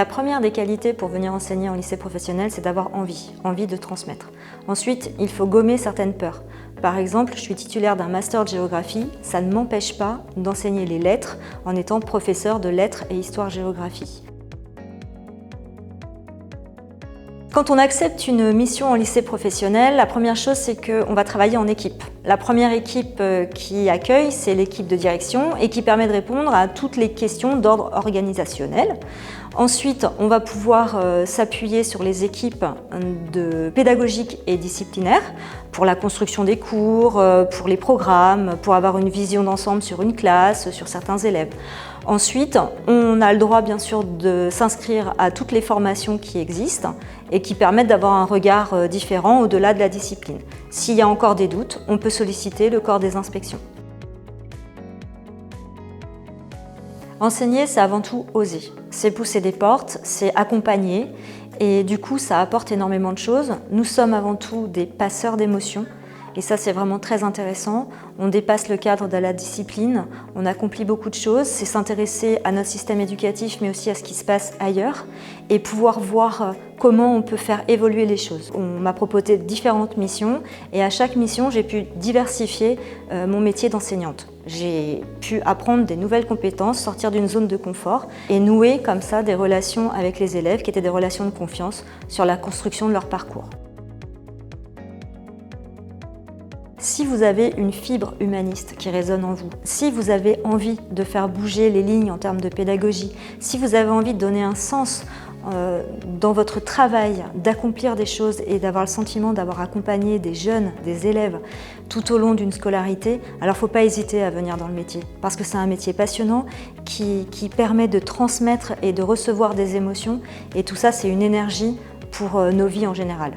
La première des qualités pour venir enseigner en lycée professionnel, c'est d'avoir envie de transmettre. Ensuite, il faut gommer certaines peurs. Par exemple, je suis titulaire d'un master de géographie, ça ne m'empêche pas d'enseigner les lettres en étant professeur de lettres et histoire-géographie. Quand on accepte une mission en lycée professionnel, la première chose, c'est qu'on va travailler en équipe. La première équipe qui accueille, c'est l'équipe de direction et qui permet de répondre à toutes les questions d'ordre organisationnel. Ensuite, on va pouvoir s'appuyer sur les équipes pédagogiques et disciplinaires pour la construction des cours, pour les programmes, pour avoir une vision d'ensemble sur une classe, sur certains élèves. Ensuite, on a le droit bien sûr de s'inscrire à toutes les formations qui existent et qui permettent d'avoir un regard différent au-delà de la discipline. S'il y a encore des doutes, on peut solliciter le corps des inspections. Enseigner, c'est avant tout oser. C'est pousser des portes, c'est accompagner et du coup, ça apporte énormément de choses. Nous sommes avant tout des passeurs d'émotions. Et ça, c'est vraiment très intéressant. On dépasse le cadre de la discipline, on accomplit beaucoup de choses. C'est s'intéresser à notre système éducatif, mais aussi à ce qui se passe ailleurs et pouvoir voir comment on peut faire évoluer les choses. On m'a proposé différentes missions et à chaque mission, j'ai pu diversifier mon métier d'enseignante. J'ai pu apprendre des nouvelles compétences, sortir d'une zone de confort et nouer comme ça des relations avec les élèves qui étaient des relations de confiance sur la construction de leur parcours. Si vous avez une fibre humaniste qui résonne en vous, si vous avez envie de faire bouger les lignes en termes de pédagogie, si vous avez envie de donner un sens dans votre travail, d'accomplir des choses et d'avoir le sentiment d'avoir accompagné des jeunes, des élèves tout au long d'une scolarité, alors il ne faut pas hésiter à venir dans le métier parce que c'est un métier passionnant qui permet de transmettre et de recevoir des émotions et tout ça c'est une énergie pour nos vies en général.